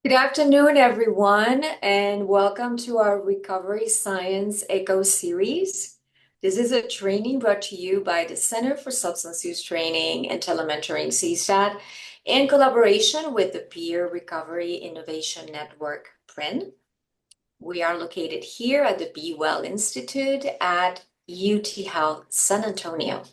Good afternoon, everyone, and welcome to our Recovery Science Echo series. This is a training brought to you by the Center for Substance Use Training and Telementoring CSTAT in collaboration with the Peer Recovery Innovation Network, PRIN. We are located here at the Be Well Institute at UT Health San Antonio.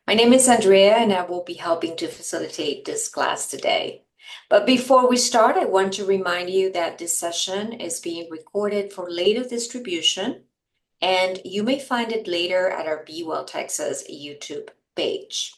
My name is Andrea, and I will be helping to facilitate this class today. But before we start, I want to remind you that this session is being recorded for later distribution, and you may find it later at our Be Well Texas YouTube page.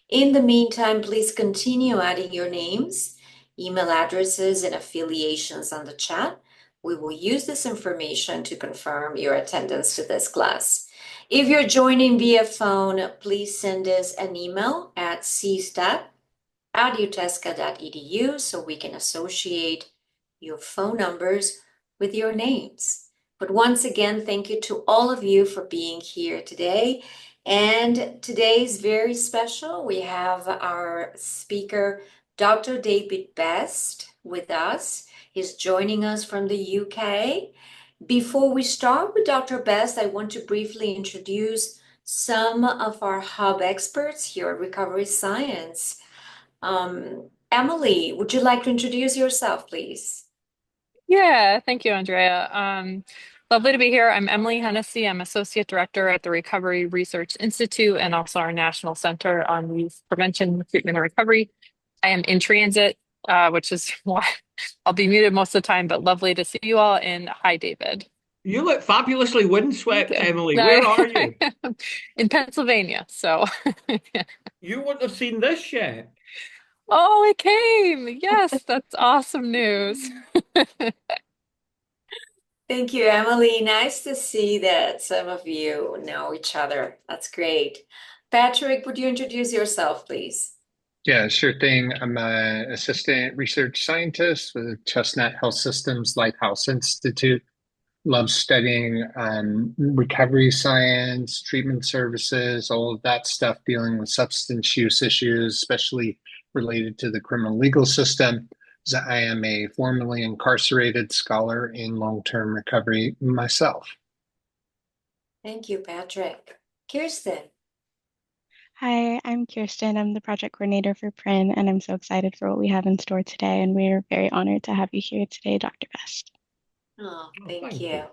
In the meantime, please continue adding your names, email addresses, and affiliations on the chat. We will use this information to confirm your attendance to this class. If you're joining via phone, please send us an email at cstat@utesca.edu so we can associate your phone numbers with your names. But once again, thank you to all of you for being here today. And today is very special. We have our speaker, Dr. David Best, with us. He's joining us from the UK. Before we start with Dr. Best, I want to briefly introduce some of our hub experts here at Recovery Science. Emily, would you like to introduce yourself, please? Yeah, thank you, Andrea. Lovely to be here. I'm Emily Hennessy. I'm Associate Director at the Recovery Research Institute and also our National Center on Youth Prevention, Treatment, and Recovery. I am in transit, which is why I'll be muted most of the time, but lovely to see you all. And hi, David. You look fabulously Thank windswept, you. Emily. Where are you? In Pennsylvania. So, You wouldn't have seen this yet. oh, it came. Yes, that's awesome news. Thank you, Emily. Nice to see that some of you know each other. That's great. Patrick, would you introduce yourself, please? Yeah, sure thing. I'm an assistant research scientist with Chestnut Health Systems Lighthouse Institute. Love studying recovery science, treatment services, all of that stuff dealing with substance use issues, especially related to the criminal legal system. So I am a formerly incarcerated scholar in long-term recovery myself. Thank you, Patrick. Kirsten. Hi, I'm Kirsten. I'm the project coordinator for PRIN, and I'm so excited for what we have in store today. And we're very honored to have you here today, Dr. Best. Oh, Oh, thank thank you. you.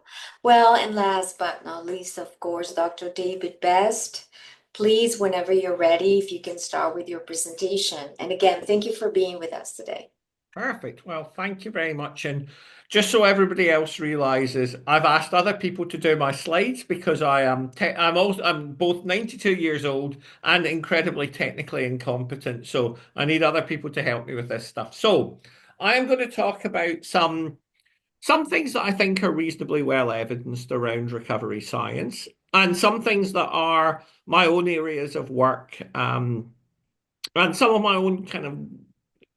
Well, and last but not least, of course, Dr. David Best. Please, whenever you're ready, if you can start with your presentation. And again, thank you for being with us today. Perfect. Well, thank you very much. And just so everybody else realizes, I've asked other people to do my slides because I'm both 92 years old and incredibly technically incompetent. So I need other people to help me with this stuff. So I am going to talk about some things that I think are reasonably well evidenced around recovery science, and some things that are my own areas of work, and some of my own kind of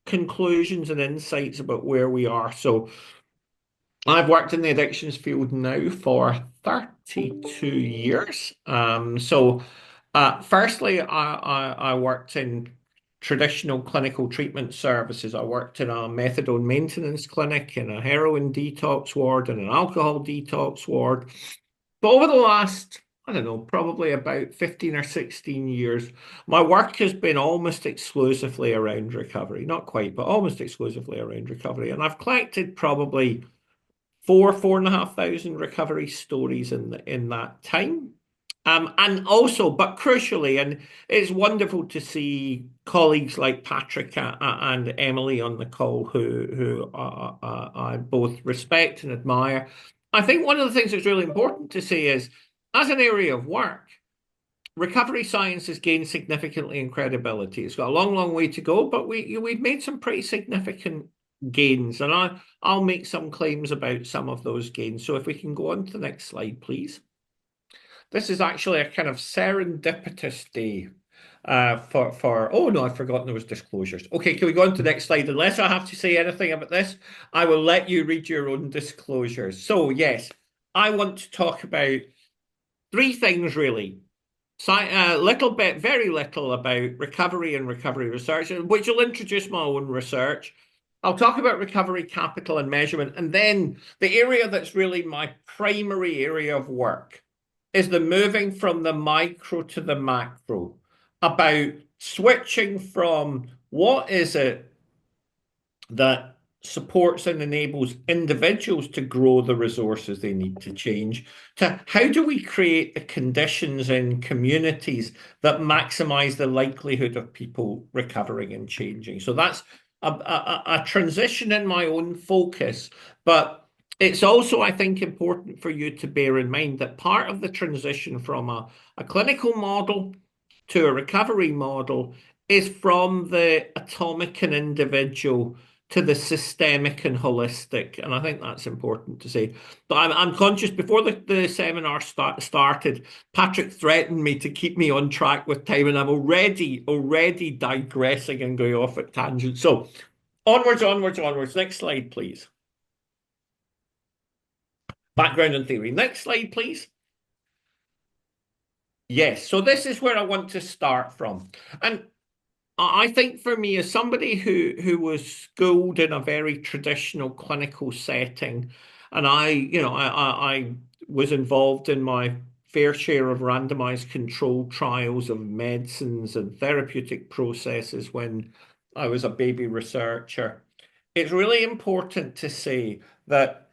conclusions and insights about where we are. So I've worked in the addictions field now for 32 years. Firstly, I worked in traditional clinical treatment services. I worked in a methadone maintenance clinic, in a heroin detox ward, and an alcohol detox ward. But over the last, I don't know, probably about 15 or 16 years, my work has been almost exclusively around recovery. Not quite, but almost exclusively around recovery. And I've collected probably 4,500 recovery stories in that time. And also, but crucially, and it's wonderful to see colleagues like Patrick and Emily on the call who I both respect and admire. I think one of the things that's really important to say is, as an area of work, recovery science has gained significantly in credibility. It's got a long, long way to go, but we've made some pretty significant gains, and I'll make some claims about some of those gains. So if we can go on to the next slide, please. This is actually a kind of serendipitous day oh no, I've forgotten there was disclosures. Okay, can we go on to the next slide? Unless I have to say anything about this, I will let you read your own disclosures. So yes, I want to talk about three things really. A little bit, very little about recovery and recovery research, which will introduce my own research. I'll talk about recovery capital and measurement. And then the area that's really my primary area of work is the moving from the micro to the macro, about switching from what is it that supports and enables individuals to grow the resources they need to change, to how do we create the conditions in communities that maximize the likelihood of people recovering and changing. So that's a transition in my own focus, but it's also, I think, important for you to bear in mind that part of the transition from a clinical model to a recovery model is from the atomic and individual to the systemic and holistic. And I think that's important to say. But I'm conscious, before the seminar started, Patrick threatened me to keep me on track with time, and I'm already digressing and going off at tangents. So onwards, onwards, onwards. Next slide, please. Background and theory. Next slide, please. Yes, so this is where I want to start from. And I think for me, as somebody who was schooled in a very traditional clinical setting, and I was involved in my fair share of randomized controlled trials of medicines and therapeutic processes when I was a baby researcher. It's really important to say that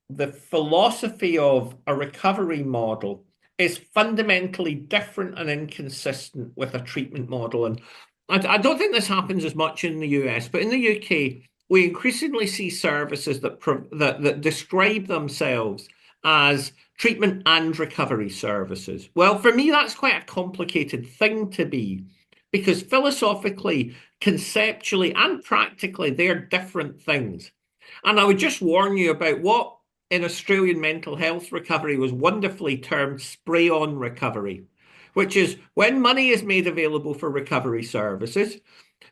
the philosophy of a recovery model is fundamentally different and inconsistent with a treatment model. And I don't think this happens as much in the US, but in the UK, we increasingly see services that describe themselves as treatment and recovery services. Well, for me, that's quite a complicated thing to be, because philosophically, conceptually, and practically, they're different things. And I would just warn you about what in Australian mental health recovery was wonderfully termed spray-on recovery, which is when money is made available for recovery services,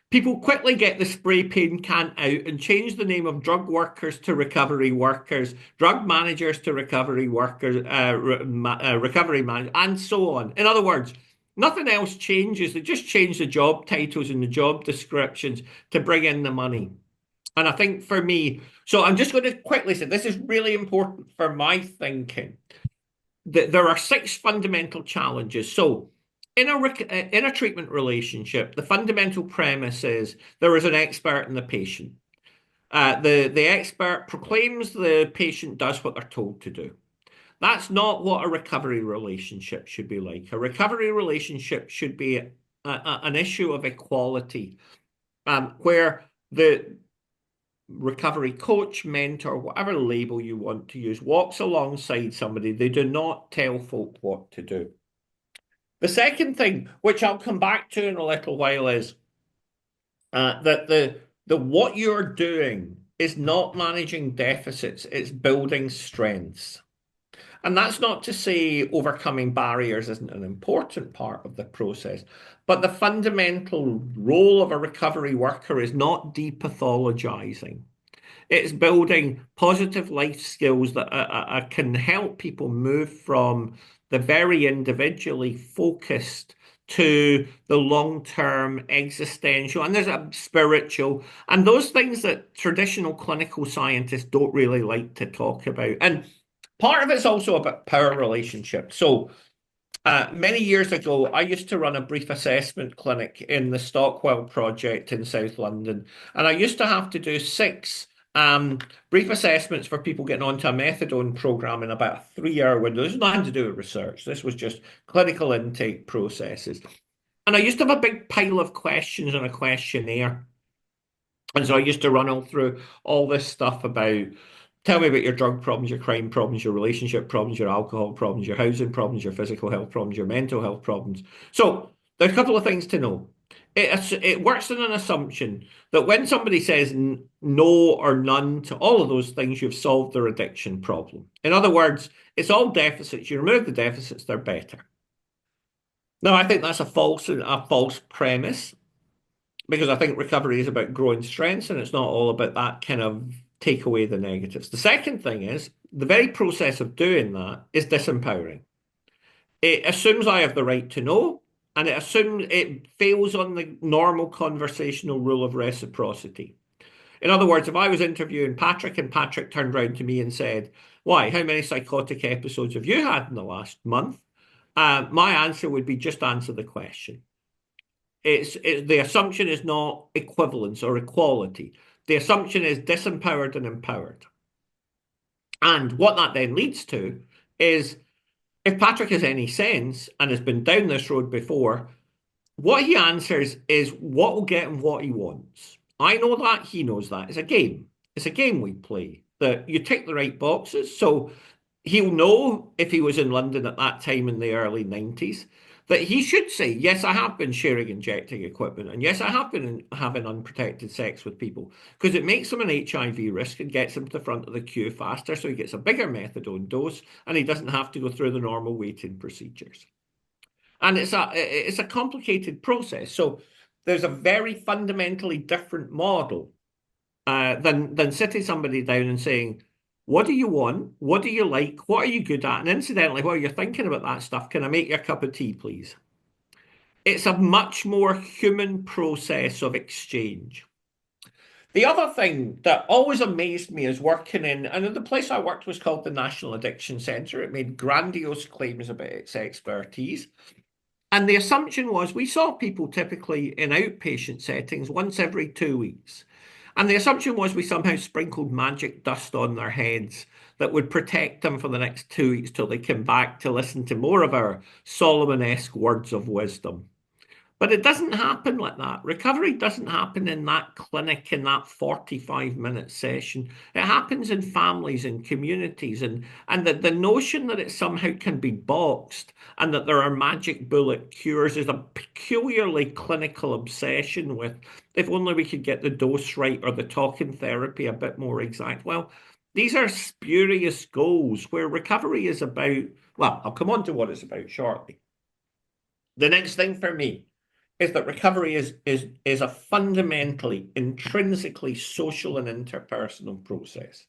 people quickly get the spray paint can out and change the name of drug workers to recovery workers, drug managers to recovery workers, recovery managers, and so on. In other words, nothing else changes. They just change the job titles and the job descriptions to bring in the money. And I think for me, so I'm just going to quickly say this is really important for my thinking, that there are 6 fundamental challenges. So in a treatment relationship, the fundamental premise is there is an expert and the patient. The expert proclaims the patient does what they're told to do. That's not what a recovery relationship should be like. A recovery relationship should be an issue of equality, where the recovery coach, mentor, whatever label you want to use, walks alongside somebody. They do not tell folk what to do. The second thing, which I'll come back to in a little while, is that the what you're doing is not managing deficits, it's building strengths. And that's not to say overcoming barriers isn't an important part of the process, but the fundamental role of a recovery worker is not depathologizing. It's building positive life skills that can help people move from the very individually focused to the long-term existential, and there's a spiritual, and those things that traditional clinical scientists don't really like to talk about. And part of it's also about power relationships. So many years ago, I used to run a brief assessment clinic in the Stockwell project in South London, and I used to have to do 6 brief assessments for people getting onto a methadone program in about a 3-hour window. This was nothing to do with research. This was just clinical intake processes. And I used to have a big pile of questions on a questionnaire. And so I used to run all through all this stuff about, tell me about your drug problems, your crime problems, your relationship problems, your alcohol problems, your housing problems, your physical health problems, your mental health problems. So there's a couple of things to know. It works on an assumption that when somebody says no or none to all of those things, you've solved their addiction problem. In other words, it's all deficits. You remove the deficits, they're better. Now, I think that's a false premise, because I think recovery is about growing strengths and it's not all about that kind of take away the negatives. The second thing is the very process of doing that is disempowering. It assumes I have the right to know, and it assumes it fails on the normal conversational rule of reciprocity. In other words, if I was interviewing Patrick and Patrick turned round to me and said, "Why, how many psychotic episodes have you had in the last month?" My answer would be just answer the question. The assumption is not equivalence or equality. The assumption is disempowered and empowered. And what that then leads to is if Patrick has any sense and has been down this road before, what he answers is what will get him what he wants. I know that, he knows that. It's a game. It's a game we play that you tick the right boxes. So he'll know if he was in London at that time in the early 90s that he should say, yes, I have been sharing injecting equipment, and yes, I have been having unprotected sex with people, because it makes him an HIV risk and gets him to the front of the queue faster, so he gets a bigger methadone dose and he doesn't have to go through the normal waiting procedures. And it's a complicated process. So there's a very fundamentally different model than sitting somebody down and saying, what do you want? What do you like? What are you good at? And incidentally, while you're thinking about that stuff, can I make you a cup of tea, please? It's a much more human process of exchange. The other thing that always amazed me is working and the place I worked was called the National Addiction Centre. It made grandiose claims about its expertise. And the assumption was we saw people typically in outpatient settings once every 2 weeks. And the assumption was we somehow sprinkled magic dust on their heads that would protect them for the next 2 weeks till they came back to listen to more of our Solomon-esque words of wisdom. But it doesn't happen like that. Recovery doesn't happen in that clinic in that 45-minute session. It happens in families and communities, and the notion that it somehow can be boxed and that there are magic bullet cures is a peculiarly clinical obsession with, if only we could get the dose right or the talking therapy a bit more exact. Well, these are spurious goals where recovery is about, well, I'll come on to what it's about shortly. The next thing for me is that recovery is a fundamentally, intrinsically social and interpersonal process.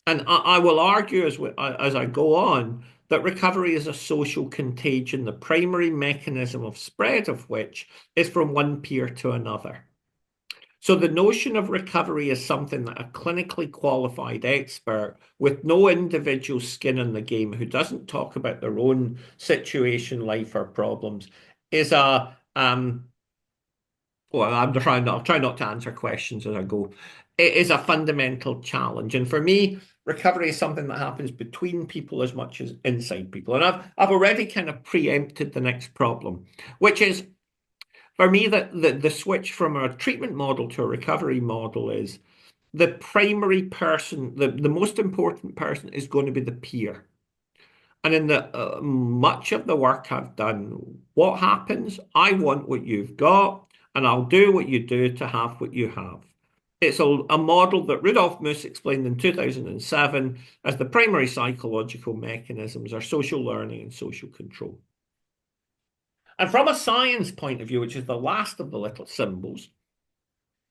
And I will argue as I go on that recovery is a social contagion, the primary mechanism of spread of which is from one peer to another. So the notion of recovery is something that a clinically qualified expert with no individual skin in the game who doesn't talk about their own situation, life, or problems is a well, I'll try not to answer questions as I go. It is a fundamental challenge. And for me, recovery is something that happens between people as much as inside people. And I've already kind of preempted the next problem, which is for me that the switch from a treatment model to a recovery model is the primary person, the most important person is going to be the peer. And in the much of the work I've done, what happens? I want what you've got, and I'll do what you do to have what you have. It's a model that Rudolf Moose explained in 2007 as the primary psychological mechanisms are social learning and social control. And from a science point of view, which is the last of the little symbols,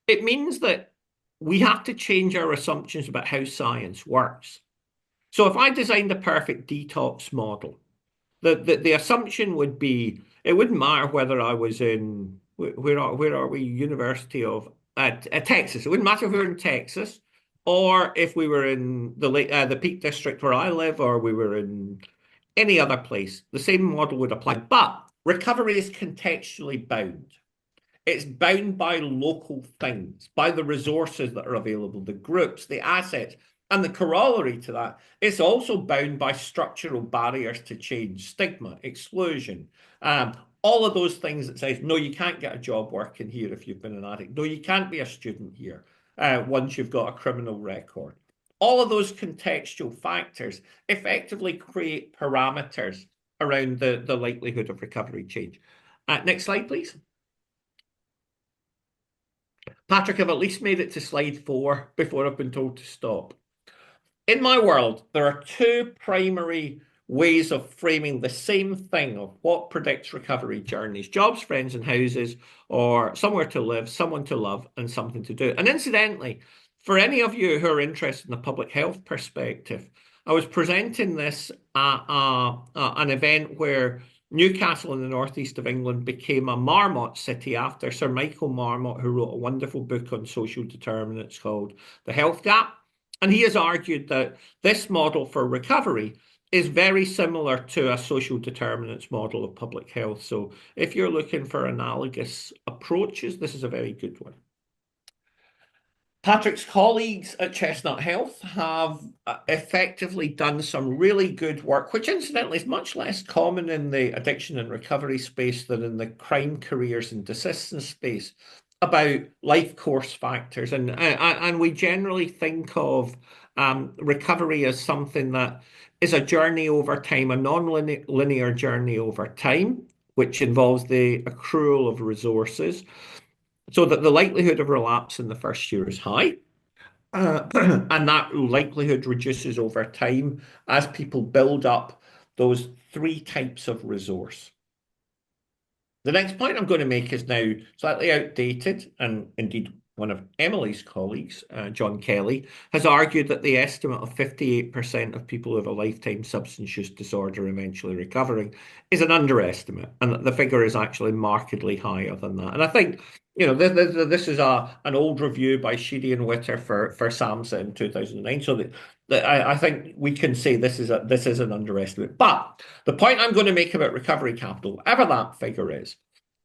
it means that we have to change our assumptions about how science works. So if I designed a perfect detox model, the assumption would be it wouldn't matter whether I was in where are we University of Texas. It wouldn't matter if we were in Texas or if we were in the Peak District where I live, or we were in any other place. The same model would apply, but recovery is contextually bound. It's bound by local things, by the resources that are available, the groups, the assets. And the corollary to that, it's also bound by structural barriers to change, stigma, exclusion, all of those things that says, no, you can't get a job working here if you've been an addict. No, you can't be a student here once you've got a criminal record. All of those contextual factors effectively create parameters around the likelihood of recovery change. Next slide, please. Patrick, I've at least made it to slide 4 before I've been told to stop. In my world, there are two primary ways of framing the same thing of what predicts recovery journeys: jobs, friends, and houses, or somewhere to live, someone to love, and something to do. And incidentally, for any of you who are interested in the public health perspective, I was presenting this at an event where Newcastle in the northeast of England became a Marmot city after Sir Michael Marmot, who wrote a wonderful book on social determinants called The Health Gap. And he has argued that this model for recovery is very similar to a social determinants model of public health. So if you're looking for analogous approaches, this is a very good one. Patrick's colleagues at Chestnut Health have effectively done some really good work, which incidentally is much less common in the addiction and recovery space than in the crime careers and desistance space, about life course factors. And we generally think of recovery as something that is a journey over time, a non-linear journey over time, which involves the accrual of resources, so that the likelihood of relapse in the first year is high. And that likelihood reduces over time as people build up those three types of resource. The next point I'm going to make is now slightly outdated, and indeed one of Emily's colleagues, John Kelly, has argued that the estimate of 58% of people who have a lifetime substance use disorder eventually recovering is an underestimate, and that the figure is actually markedly higher than that. And I think, this is an old review by Sheedy and Witter for SAMHSA in 2009. So I think we can say this is an underestimate. But the point I'm going to make about recovery capital, whatever that figure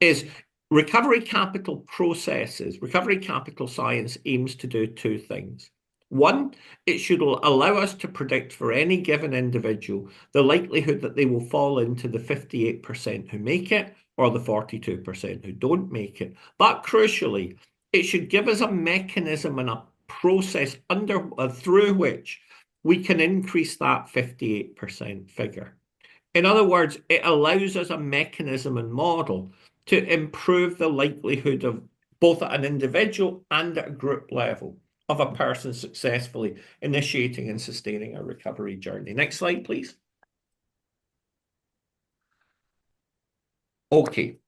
is recovery capital processes, recovery capital science aims to do two things. One, it should allow us to predict for any given individual the likelihood that they will fall into the 58% who make it or the 42% who don't make it. But crucially, it should give us a mechanism and a process through which we can increase that 58% figure. In other words, it allows us a mechanism and model to improve the likelihood of, both at an individual and at a group level, of a person successfully initiating and sustaining a recovery journey. Next slide, please. Okay,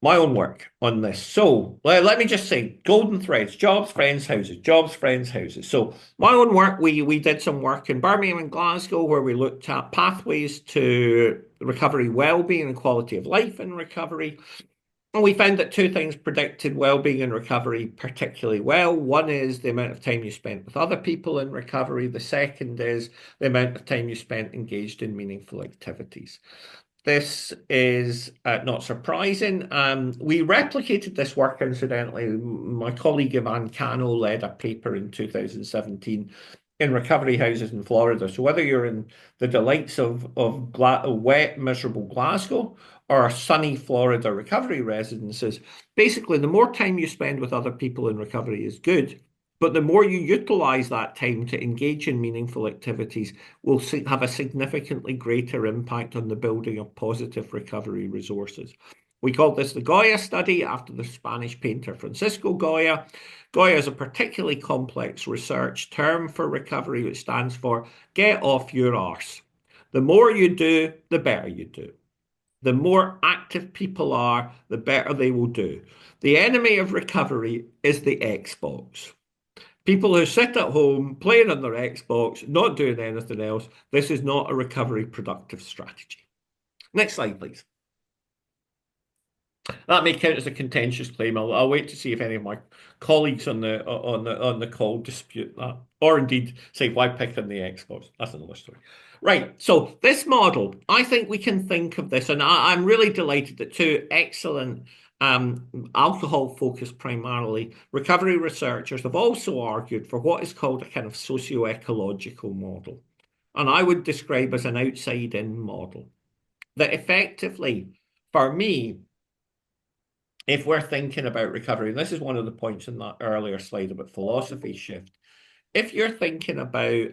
my own work on this. So let me just say, golden threads: jobs, friends, houses, jobs, friends, houses. So my own work, we did some work in Birmingham and Glasgow where we looked at pathways to recovery, well-being and quality of life in recovery. And we found that two things predicted well-being and recovery particularly well. One is the amount of time you spent with other people in recovery. The second is the amount of time you spent engaged in meaningful activities. This is not surprising. We replicated this work, incidentally. My colleague Ivan Cano led a paper in 2017 in recovery houses in Florida. So whether you're in the delights of wet, miserable Glasgow or sunny Florida recovery residences, basically the more time you spend with other people in recovery is good. But the more you utilize that time to engage in meaningful activities will have a significantly greater impact on the building of positive recovery resources. We called this the Goya study after the Spanish painter Francisco Goya. Goya is a particularly complex research term for recovery, which stands for get off your arse. The more you do, the better you do. The more active people are, the better they will do. The enemy of recovery is the Xbox. People who sit at home playing on their Xbox, not doing anything else, this is not a recovery productive strategy. Next slide, please. That may count as a contentious claim. I'll wait to see if any of my colleagues on the call dispute that, or indeed say why pick on the Xbox. That's another story. Right. So this model, I think we can think of this, and I'm really delighted that two excellent alcohol-focused primarily recovery researchers have also argued for what is called a kind of socio-ecological model, and I would describe as an outside-in model that effectively, for me, if we're thinking about recovery, and this is one of the points in that earlier slide about philosophy shift, if you're thinking about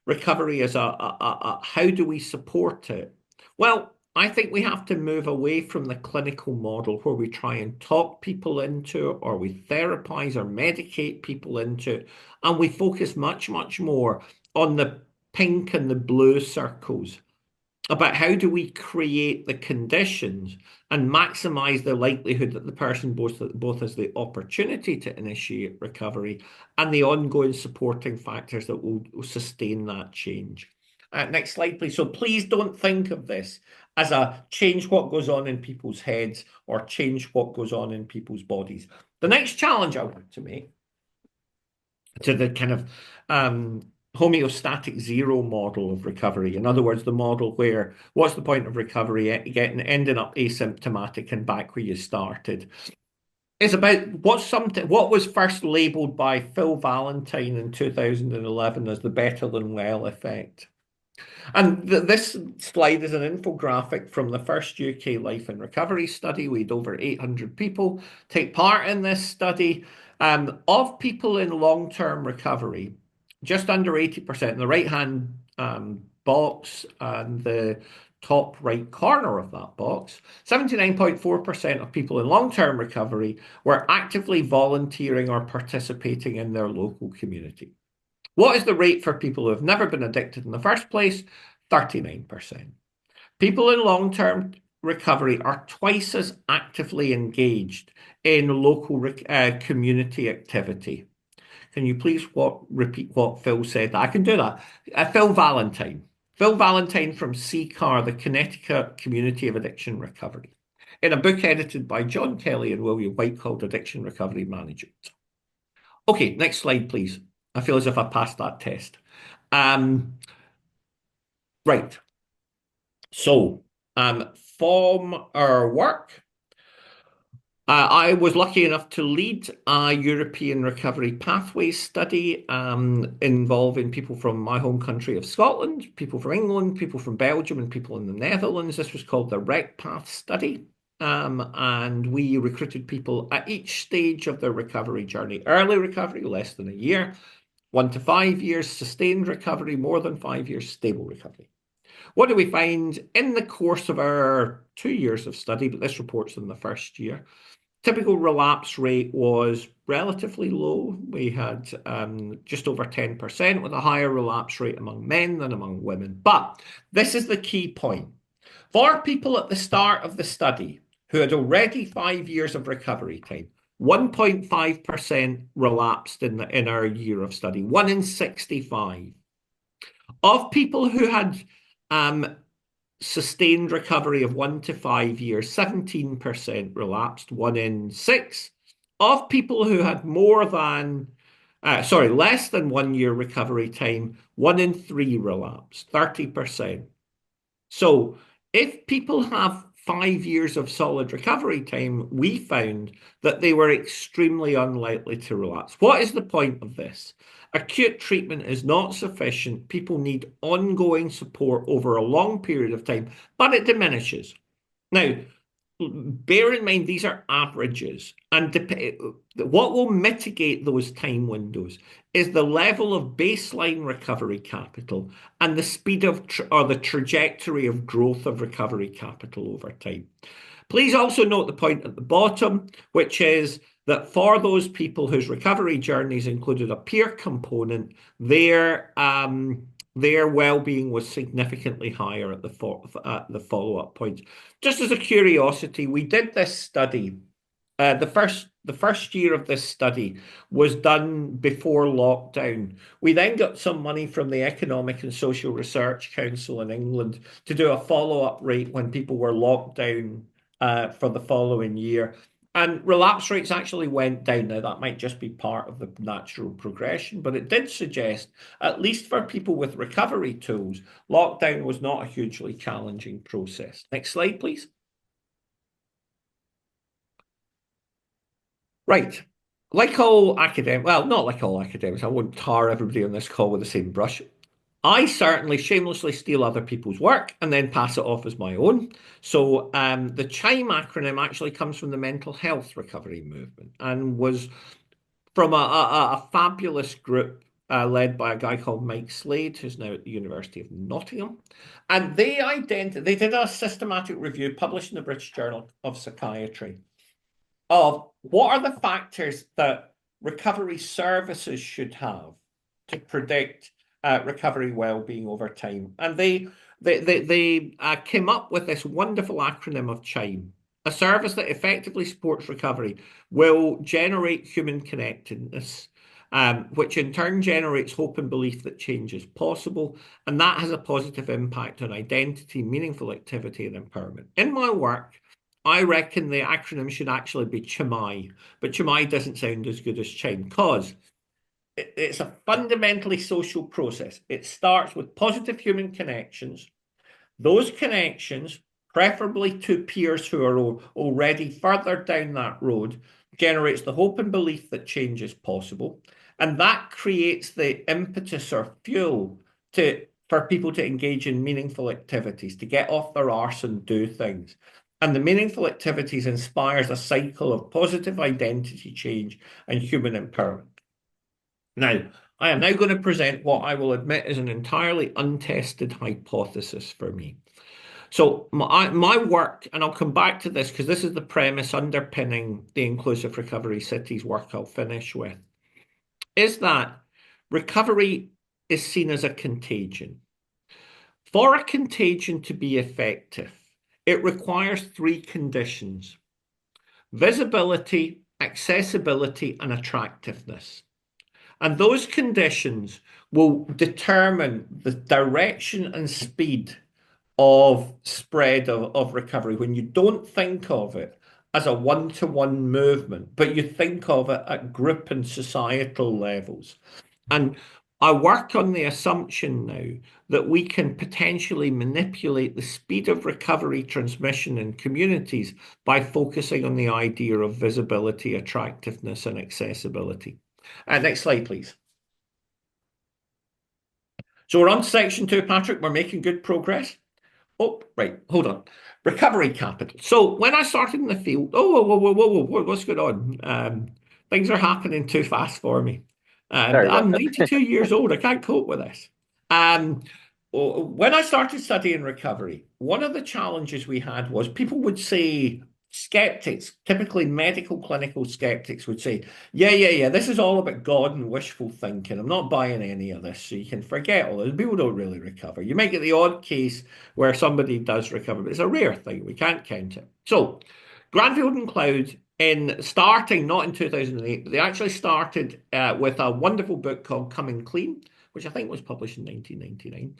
recovery as a how do we support it? Well, I think we have to move away from the clinical model where we try and talk people into it, or we therapize or medicate people into it, and we focus much, much more on the pink and the blue circles about how do we create the conditions and maximize the likelihood that the person both has the opportunity to initiate recovery and the ongoing supporting factors that will sustain that change. Next slide, please. So please don't think of this as a change what goes on in people's heads or change what goes on in people's bodies. The next challenge I want to make to the kind of homeostatic zero model of recovery. In other words, the model where what's the point of recovery, ending up asymptomatic and back where you started. It's about what was first labeled by Phil Valentine in 2011 as the better than well effect. And this slide is an infographic from the first UK Life and Recovery study. We had over 800 people take part in this study. Of people in long-term recovery, just under 80% in the right-hand box and the top right corner of that box, 79.4% of people in long-term recovery were actively volunteering or participating in their local community. What is the rate for people who have never been addicted in the first place? 39%. People in long-term recovery are twice as actively engaged in local community activity. Can you please repeat what Phil said? I can do that. Phil Valentine. Phil Valentine from CCAR, the Connecticut Community of Addiction Recovery, in a book edited by John Kelly and William White called Addiction Recovery Management. Okay, next slide, please. I feel as if I passed that test. Right. So, from our work, I was lucky enough to lead a European recovery pathways study involving people from my home country of Scotland, people from England, people from Belgium, and people in the Netherlands. This was called the RECPath study. And we recruited people at each stage of their recovery journey. Early recovery, less than a year. 1 to 5 years, sustained recovery, more than 5 years, stable recovery. What do we find in the course of our 2 years of study, but this report's in the first year? Typical relapse rate was relatively low. We had just over 10% with a higher relapse rate among men than among women. But this is the key point. For people at the start of the study who had already 5 years of recovery time, 1.5% relapsed in our year of study, 1 in 65. Of people who had sustained recovery of 1 to 5 years, 17% relapsed, 1 in 6. Of people who had less than 1 year recovery time, 1 in 3 relapsed, 30%. So if people have 5 years of solid recovery time, we found that they were extremely unlikely to relapse. What is the point of this? Acute treatment is not sufficient. People need ongoing support over a long period of time, but it diminishes. Now, bear in mind, these are averages. And what will mitigate those time windows is the level of baseline recovery capital and the speed of or the trajectory of growth of recovery capital over time. Please also note the point at the bottom, which is that for those people whose recovery journeys included a peer component, their well-being was significantly higher at the follow-up points. Just as a curiosity, we did this study. The first year of this study was done before lockdown. We then got some money from the Economic and Social Research Council in England to do a follow-up rate when people were locked down for the following year. And relapse rates actually went down. Now, that might just be part of the natural progression, but it did suggest, at least for people with recovery tools, lockdown was not a hugely challenging process. Next slide, please. Right. Like all academics, well, not like all academics, I won't tar everybody on this call with the same brush. I certainly shamelessly steal other people's work and then pass it off as my own. So the CHIME acronym actually comes from the mental health recovery movement and was from a fabulous group led by a guy called Mike Slade, who's now at the University of Nottingham. And they did a systematic review published in the British Journal of Psychiatry of what are the factors that recovery services should have to predict recovery well-being over time. And they came up with this wonderful acronym of CHIME. A service that effectively supports recovery will generate human connectedness, which in turn generates hope and belief that change is possible. And that has a positive impact on identity, meaningful activity, and empowerment. In my work, I reckon the acronym should actually be CHMI, but CHMI doesn't sound as good as CHIME because it's a fundamentally social process. It starts with positive human connections. Those connections, preferably to peers who are already further down that road, generates the hope and belief that change is possible. And that creates the impetus or fuel for people to engage in meaningful activities, to get off their arse and do things. And the meaningful activities inspires a cycle of positive identity change and human empowerment. Now, I am now going to present what I will admit is an entirely untested hypothesis for me. So my work, and I'll come back to this because this is the premise underpinning the Inclusive Recovery Cities work I'll finish with, is that recovery is seen as a contagion. For a contagion to be effective, it requires three conditions: visibility, accessibility, and attractiveness. And those conditions will determine the direction and speed of spread of recovery when you don't think of it as a one-to-one movement, but you think of it at group and societal levels. And I work on the assumption now that we can potentially manipulate the speed of recovery transmission in communities by focusing on the idea of visibility, attractiveness, and accessibility. Next slide, please. So we're on to section 2, Patrick. We're making good progress. Oh, right, hold on. Recovery capital. So when I started in the field, whoa, what's going on? Things are happening too fast for me. I'm 92 years old. I can't cope with this. When I started studying recovery, one of the challenges we had was people would say, skeptics, typically medical clinical skeptics would say, yeah, this is all about God and wishful thinking. I'm not buying any of this, so you can forget all this. People don't really recover. You might get the odd case where somebody does recover, but it's a rare thing. We can't count it. So Granfield and Cloud, in starting, not in 2008, but they actually started with a wonderful book called Coming Clean, which I think was published in 1999.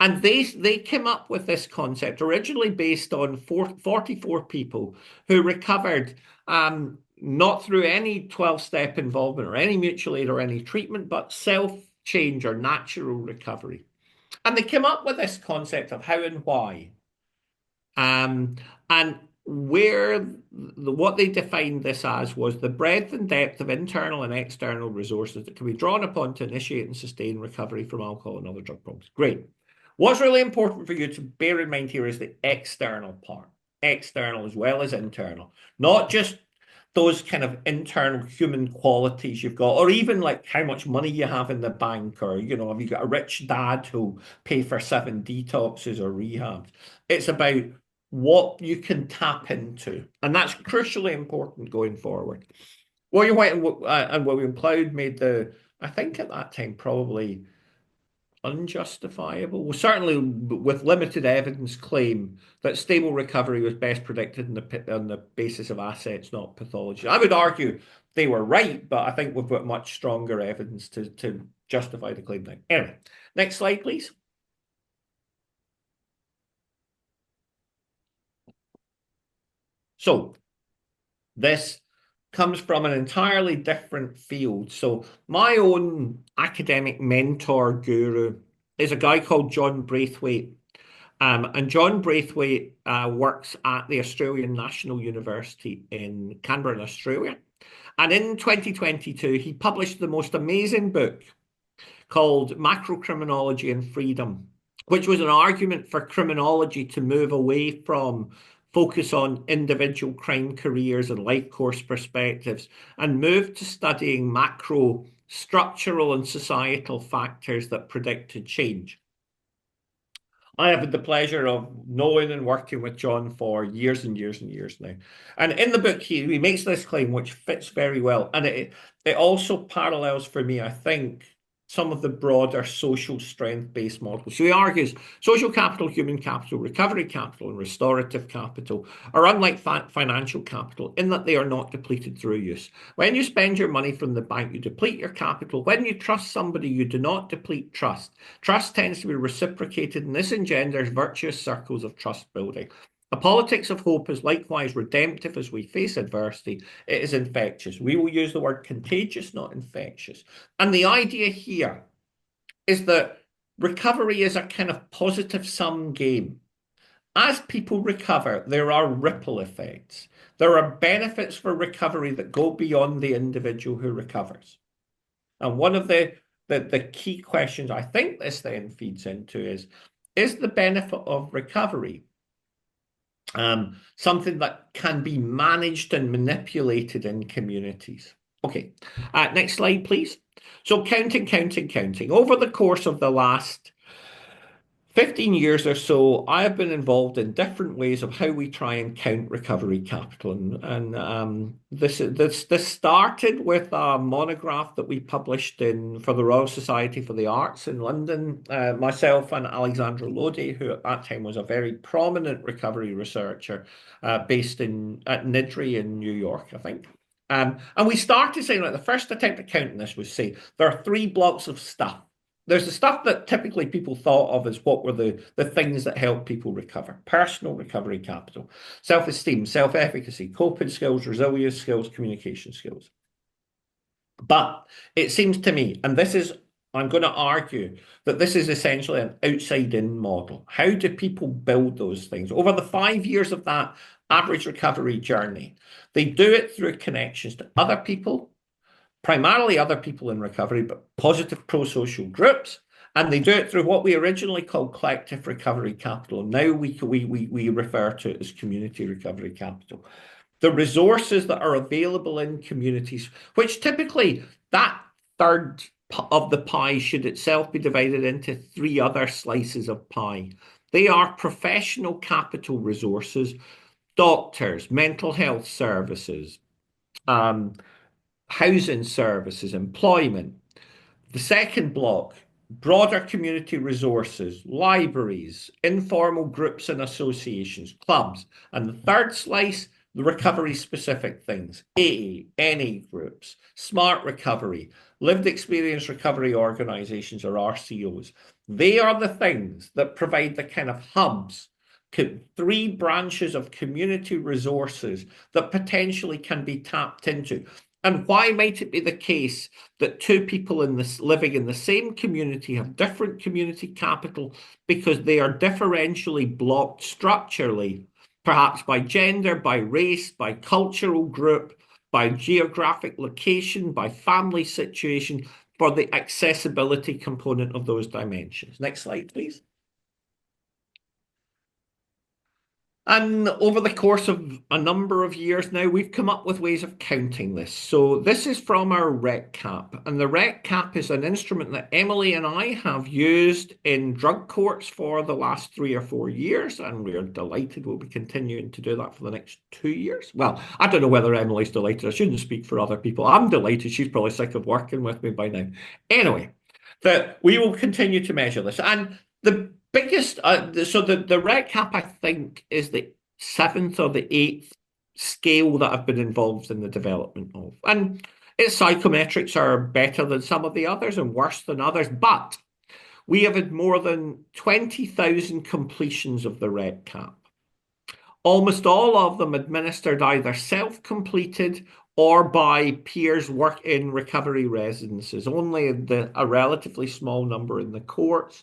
And they came up with this concept originally based on 44 people who recovered not through any 12-step involvement or any mutual aid or any treatment, but self-change or natural recovery. And they came up with this concept of how and why. And what they defined this as was the breadth and depth of internal and external resources that can be drawn upon to initiate and sustain recovery from alcohol and other drug problems. Great. What's really important for you to bear in mind here is the external part, external as well as internal, not just those kind of internal human qualities you've got, or even like how much money you have in the bank, or, you know, have you got a rich dad who'll pay for 7 detoxes or rehabs? It's about what you can tap into. And that's crucially important going forward. William White and William Cloud made I think at that time, probably unjustifiable, well, certainly with limited evidence, claim that stable recovery was best predicted on the basis of assets, not pathology. I would argue they were right, but I think we've got much stronger evidence to justify the claim now. Anyway, next slide, please. So this comes from an entirely different field. So my own academic mentor guru is a guy called John Braithwaite. And John Braithwaite works at the Australian National University in Canberra, Australia. And in 2022, he published the most amazing book called Macrocriminology and Freedom, which was an argument for criminology to move away from focus on individual crime careers and life course perspectives and move to studying macro structural and societal factors that predicted change. I have had the pleasure of knowing and working with John for years and years and years now. And in the book, he makes this claim, which fits very well. And it also parallels for me, I think, some of the broader social strength-based models. So he argues social capital, human capital, recovery capital, and restorative capital are unlike financial capital in that they are not depleted through use. When you spend your money from the bank, you deplete your capital. When you trust somebody, you do not deplete trust. Trust tends to be reciprocated, and this engenders virtuous circles of trust building. A politics of hope is likewise redemptive as we face adversity. It is infectious. We will use the word contagious, not infectious. And the idea here is that recovery is a kind of positive sum game. As people recover, there are ripple effects. There are benefits for recovery that go beyond the individual who recovers. And one of the key questions I think this then feeds into is the benefit of recovery something that can be managed and manipulated in communities? Okay, next slide, please. So counting. Over the course of the last 15 years or so, I have been involved in different ways of how we try and count recovery capital. This started with a monograph that we published for the Royal Society for the Arts in London. Myself and Alexandra Lodi, who at that time was a very prominent recovery researcher based at NIDRI in New York, I think. And we started saying, like, the first attempt at counting this was say, there are 3 blocks of stuff. There's the stuff that typically people thought of as what were the things that help people recover. Personal recovery capital, self-esteem, self-efficacy, coping skills, resilience skills, communication skills. But it seems to me, and I'm going to argue that this is essentially an outside-in model. How do people build those things? Over the 5 years of that average recovery journey, they do it through connections to other people, primarily other people in recovery, but positive pro-social groups. And they do it through what we originally called collective recovery capital. Now we refer to it as community recovery capital. The resources that are available in communities, which typically that third of the pie should itself be divided into 3 other slices of pie. They are professional capital resources, doctors, mental health services, housing services, employment. The second block, broader community resources, libraries, informal groups and associations, clubs. And the third slice, the recovery-specific things, AA, NA groups, smart recovery, lived experience recovery organizations or RCOs. They are the things that provide the kind of hubs, 3 branches of community resources that potentially can be tapped into. And why might it be the case that 2 people living in the same community have different community capital? Because they are differentially blocked structurally, perhaps by gender, by race, by cultural group, by geographic location, by family situation, for the accessibility component of those dimensions. Next slide, please. And over the course of a number of years now, we've come up with ways of counting this. So this is from our REC cap. And the REC cap is an instrument that Emily and I have used in drug courts for the last 3 or 4 years. And we're delighted we'll be continuing to do that for the next 2 years. Well, I don't know whether Emily's delighted. I shouldn't speak for other people. I'm delighted. She's probably sick of working with me by now. Anyway, that we will continue to measure this. And the biggest, so the REC cap, I think, is the 7th or the 8th scale that I've been involved in the development of. And its psychometrics are better than some of the others and worse than others, but we have had more than 20,000 completions of the REC cap. Almost all of them administered either self-completed or by peers work in recovery residences, only a relatively small number in the courts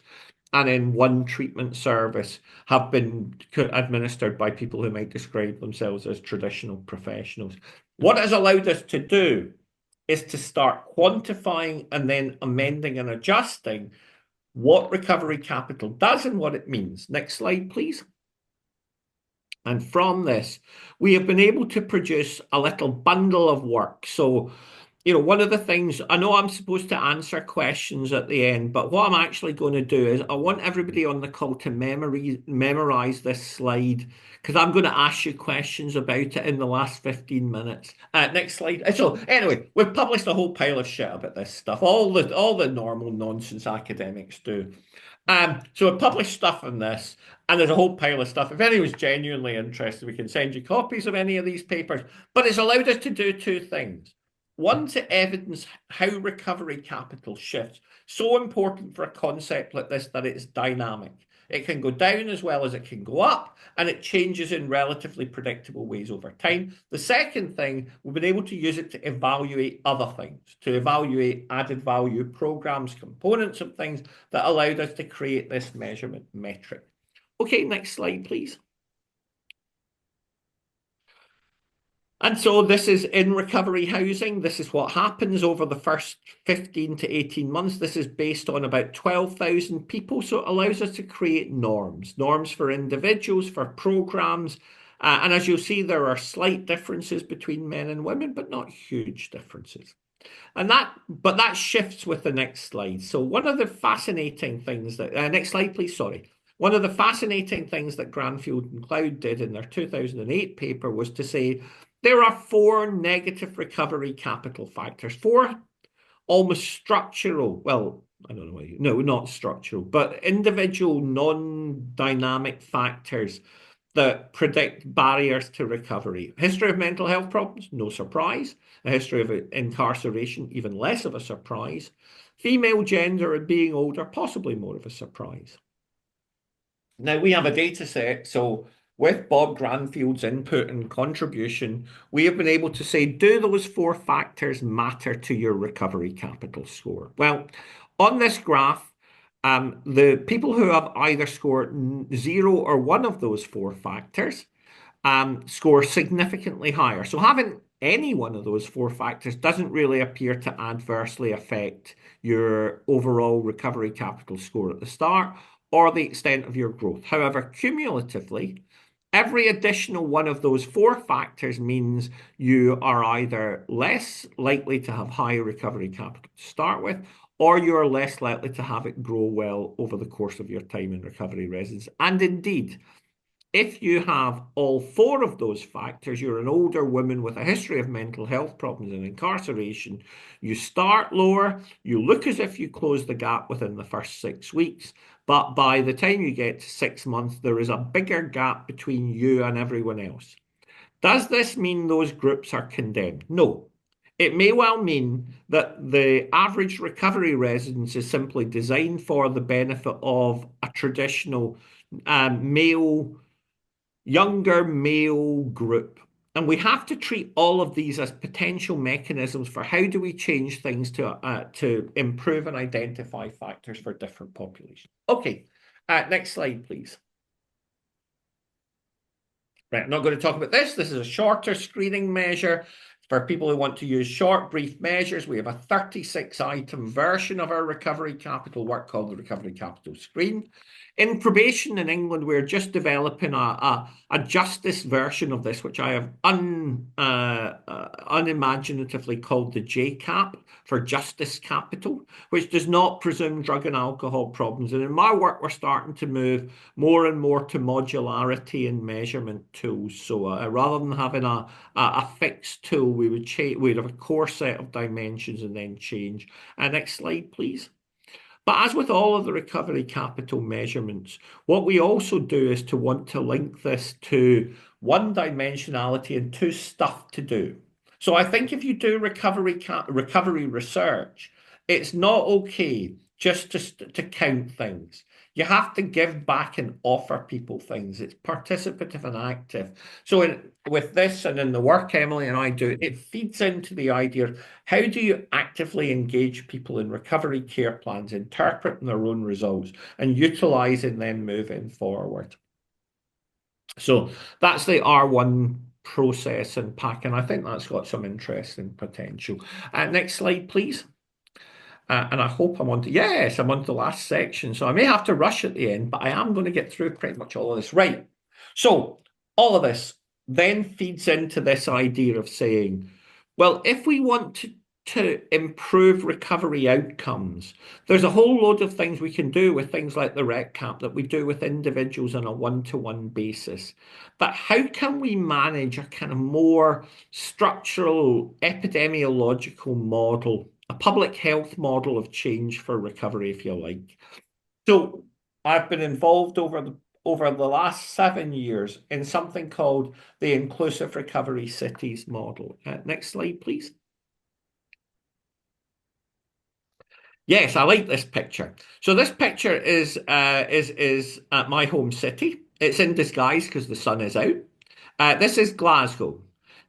and in 1 treatment service have been administered by people who might describe themselves as traditional professionals. What it has allowed us to do is to start quantifying and then amending and adjusting what recovery capital does and what it means. Next slide, please. And from this, we have been able to produce a little bundle of work. So one of the things, I know I'm supposed to answer questions at the end, but what I'm actually going to do is I want everybody on the call to memorize this slide because I'm going to ask you questions about it in the last 15 minutes. Next slide. So anyway, we've published a whole pile of shit about this stuff, all the normal nonsense academics do. So we published stuff on this, and there's a whole pile of stuff. If anyone's genuinely interested, we can send you copies of any of these papers. But it's allowed us to do two things. One, to evidence how recovery capital shifts. So important for a concept like this that it's dynamic. It can go down as well as it can go up, and it changes in relatively predictable ways over time. The second thing, we've been able to use it to evaluate other things, to evaluate added value programs, components of things that allowed us to create this measurement metric. Okay, next slide, please. And so this is in recovery housing. This is what happens over the first 15 to 18 months. This is based on about 12,000 people. So it allows us to create norms for individuals, for programs. And as you'll see, there are slight differences between men and women, but not huge differences. But that shifts with the next slide. So one of the fascinating things that, next slide, please, sorry. One of the fascinating things that Granfield and Cloud did in their 2008 paper was to say, there are 4 negative recovery capital factors, 4 almost structural, well, I don't know, no, not structural, but individual non-dynamic factors that predict barriers to recovery. History of mental health problems, no surprise. A history of incarceration, even less of a surprise. Female gender and being older, possibly more of a surprise. Now we have a data set, so with Bob Granfield's input and contribution, we have been able to say, do those 4 factors matter to your recovery capital score? Well, on this graph, the people who have either scored 0 or 1 of those 4 factors score significantly higher. So having any one of those 4 factors doesn't really appear to adversely affect your overall recovery capital score at the start or the extent of your growth. However, cumulatively, every additional one of those 4 factors means you are either less likely to have higher recovery capital to start with, or you're less likely to have it grow well over the course of your time in recovery residence. And indeed, if you have all 4 of those factors, you're an older woman with a history of mental health problems and incarceration, you start lower, you look as if you close the gap within the first 6 weeks, but by the time you get to 6 months, there is a bigger gap between you and everyone else. Does this mean those groups are condemned? No. It may well mean that the average recovery residence is simply designed for the benefit of a traditional younger male group. And we have to treat all of these as potential mechanisms for how do we change things to improve and identify factors for different populations. Okay, next slide, please. Right, I'm not going to talk about this. This is a shorter screening measure for people who want to use short, brief measures. We have a 36-item version of our recovery capital work called the Recovery Capital Screen. In probation in England, we're just developing a justice version of this, which I have unimaginatively called the JCAP for Justice Capital, which does not presume drug and alcohol problems. And in my work, we're starting to move more and more to modularity in measurement tools. So rather than having a fixed tool, we'd have a core set of dimensions and then change. Next slide, please. But as with all of the recovery capital measurements, what we also do is to want to link this to 1 dimensionality and 2 stuff to do. So I think if you do recovery research, it's not okay just to count things. You have to give back and offer people things. It's participative and active. So with this and in the work Emily and I do, it feeds into the idea of how do you actively engage people in recovery care plans, interpreting their own results and utilising them moving forward. So that's the R1 process and pack, and I think that's got some interesting potential. Next slide, please. And I hope I'm on to, yes, I'm on to the last section. So I may have to rush at the end, but I am going to get through pretty much all of this. Right. So all of this then feeds into this idea of saying, well, if we want to improve recovery outcomes, there's a whole load of things we can do with things like the rec cap that we do with individuals on a one-to-one basis. But how can we manage a kind of more structural epidemiological model, a public health model of change for recovery, if you like? So I've been involved over the last 7 years in something called the Inclusive Recovery Cities model. Next slide, please. Yes, I like this picture. So this picture is at my home city. It's in disguise because the sun is out. This is Glasgow.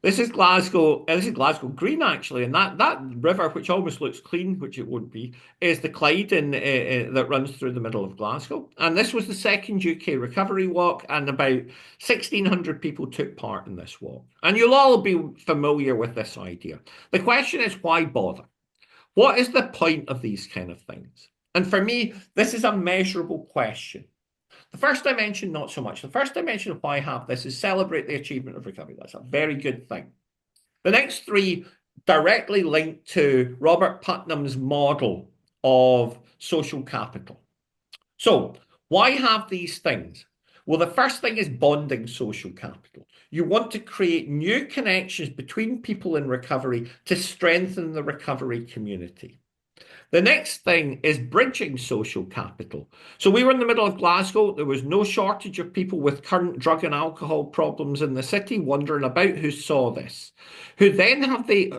This is Glasgow. This is Glasgow Green, actually, and that river, which almost looks clean, which it won't be, is the Clyde that runs through the middle of Glasgow. And this was the second UK recovery walk, and about 1,600 people took part in this walk. And you'll all be familiar with this idea. The question is, why bother? What is the point of these kind of things? And for me, this is a measurable question. The first dimension, not so much. The first dimension of why I have this is celebrate the achievement of recovery. That's a very good thing. The next three directly link to Robert Putnam's model of social capital. So why have these things? Well, the first thing is bonding social capital. You want to create new connections between people in recovery to strengthen the recovery community. The next thing is bridging social capital. So we were in the middle of Glasgow. There was no shortage of people with current drug and alcohol problems in the city wandering about who saw this, who then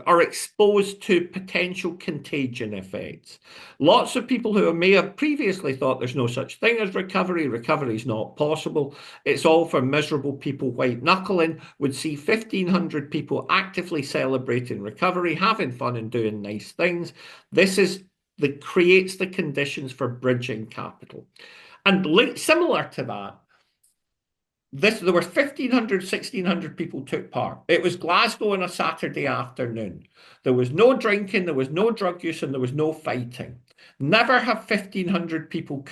are exposed to potential contagion effects. Lots of people who may have previously thought there's no such thing as recovery, recovery is not possible, it's all for miserable people white knuckling, would see 1,500 people actively celebrating recovery, having fun and doing nice things. This is that creates the conditions for bridging capital. And similar to that, there were 1,500, 1,600 people took part. It was Glasgow on a Saturday afternoon. There was no drinking, there was no drug use, and there was no fighting. Never have 1,500 people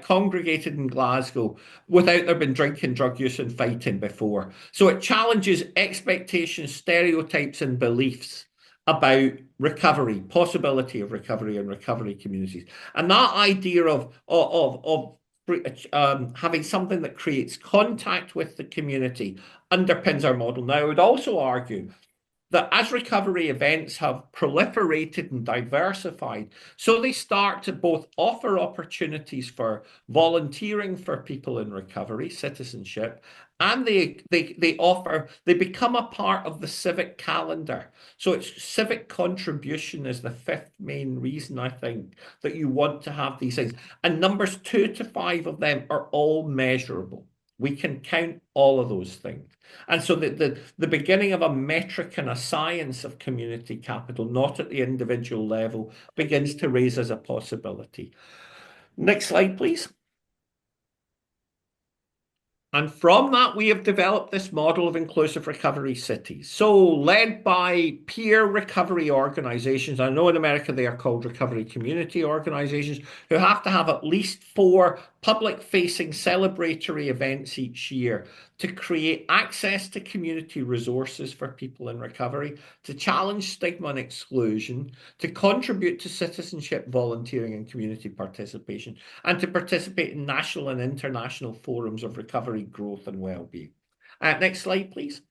congregated in Glasgow without there been drinking, drug use, and fighting before. So it challenges expectations, stereotypes, and beliefs about recovery, possibility of recovery and recovery communities. And that idea of having something that creates contact with the community underpins our model. Now, I would also argue that as recovery events have proliferated and diversified, so they start to both offer opportunities for volunteering for people in recovery, citizenship, and they become a part of the civic calendar. So it's civic contribution is the fifth main reason, I think, that you want to have these things. And numbers 2 to 5 of them are all measurable. We can count all of those things. And so the beginning of a metric and a science of community capital, not at the individual level, begins to raise as a possibility. Next slide, please. And from that, we have developed this model of inclusive recovery cities. So led by peer recovery organizations, I know in America they are called recovery community organizations, who have to have at least 4 public-facing celebratory events each year to create access to community resources for people in recovery, to challenge stigma and exclusion, to contribute to citizenship, volunteering, and community participation, and to participate in national and international forums of recovery, growth, and well-being. Next slide, please.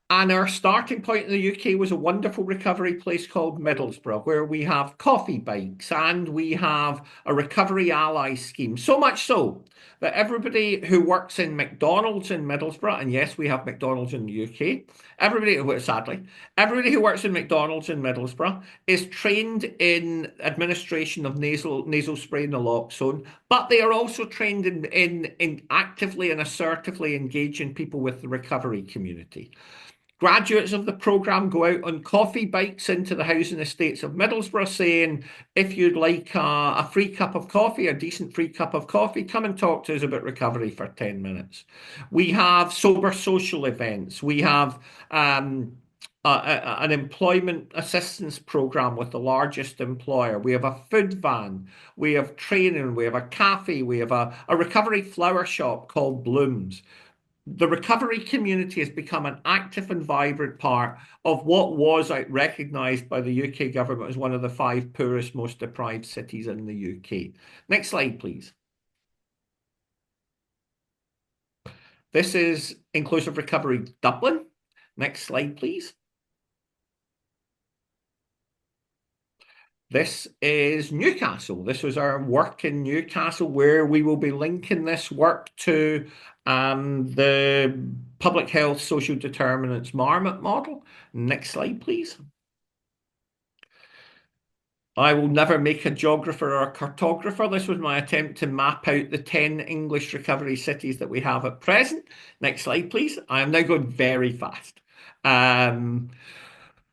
And our starting point in the UK was a wonderful recovery place called Middlesbrough, where we have coffee bikes and we have a recovery ally scheme. So much so that everybody who works in McDonald's in Middlesbrough, and yes, we have McDonald's in the UK, sadly, everybody who works in McDonald's in Middlesbrough is trained in administration of nasal spray naloxone, but they are also trained in actively and assertively engaging people with the recovery community. Graduates of the programme go out on coffee bikes into the housing estates of Middlesbrough saying, if you'd like a free cup of coffee, a decent free cup of coffee, come and talk to us about recovery for 10 minutes. We have sober social events. We have an employment assistance programme with the largest employer. We have a food van. We have training. We have a cafe. We have a recovery flower shop called Blooms. the recovery community has become an active and vibrant part of what was recognised by the UK government as one of the 5 poorest, most deprived cities in the UK. Next slide, please. This is Inclusive Recovery Dublin. Next slide, please. This is Newcastle. This was our work in Newcastle, where we will be linking this work to the public health social determinants Marmot model. Next slide, please. I will never make a geographer or a cartographer. This was my attempt to map out the 10 English recovery cities that we have at present. Next slide, please. I am now going very fast.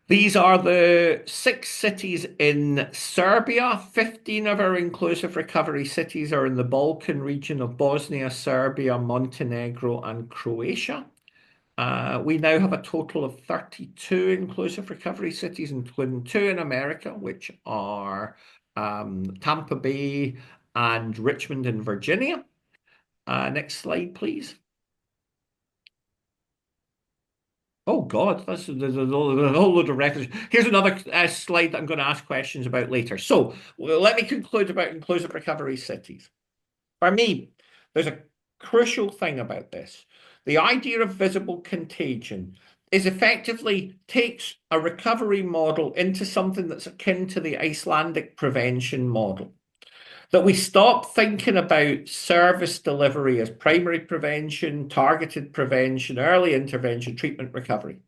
These are the 6 cities in Serbia. 15 of our inclusive recovery cities are in the Balkan region of Bosnia, Serbia, Montenegro, and Croatia. We now have a total of 32 inclusive recovery cities, including 2 in America, which are Tampa Bay and Richmond in Virginia. Next slide, please. Oh God, there's a whole load of records. Here's another slide that I'm going to ask questions about later. So let me conclude about inclusive recovery cities. For me, there's a crucial thing about this. The idea of visible contagion is effectively takes a recovery model into something that's akin to the Icelandic prevention model. That we stop thinking about service delivery as primary prevention, targeted prevention, early intervention, treatment, recovery.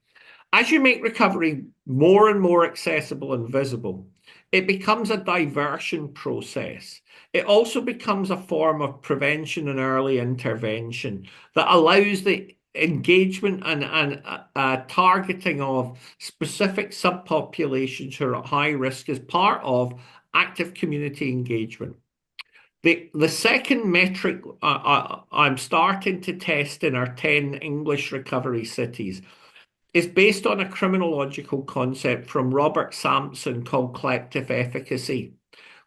As you make recovery more and more accessible and visible, it becomes a diversion process. It also becomes a form of prevention and early intervention that allows the engagement and targeting of specific subpopulations who are at high risk as part of active community engagement. The second metric I'm starting to test in our 10 English recovery cities is based on a criminological concept from Robert Sampson called collective efficacy,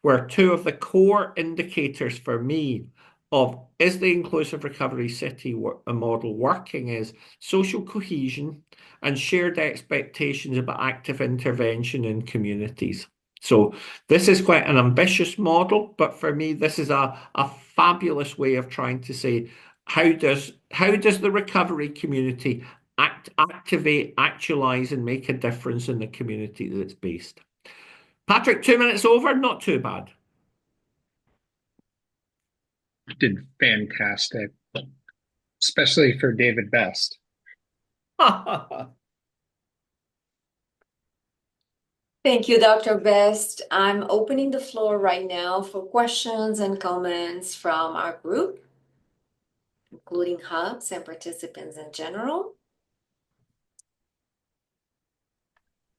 where 2 of the core indicators for me of is the inclusive recovery city model working is social cohesion and shared expectations about active intervention in communities. So this is quite an ambitious model, but for me, this is a fabulous way of trying to say, how does the recovery community activate, actualize, and make a difference in the community that it's based? Patrick, 2 minutes over, not too bad. Did fantastic, especially for David Best. Thank you, Dr. Best. I'm opening the floor right now for questions and comments from our group, including hubs and participants in general.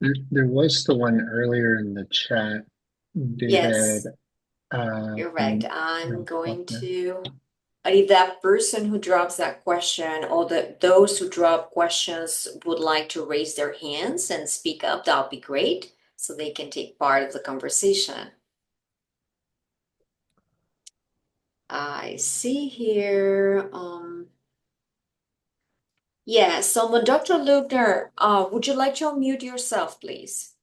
There was the one earlier in the chat, David. Yes, you're right. I'm going to, if that person who drops that question or those who drop questions would like to raise their hands and speak up, that would be great, so they can take part of the conversation. I see here, yeah, someone, Dr. Lubner, would you like to unmute yourself, please?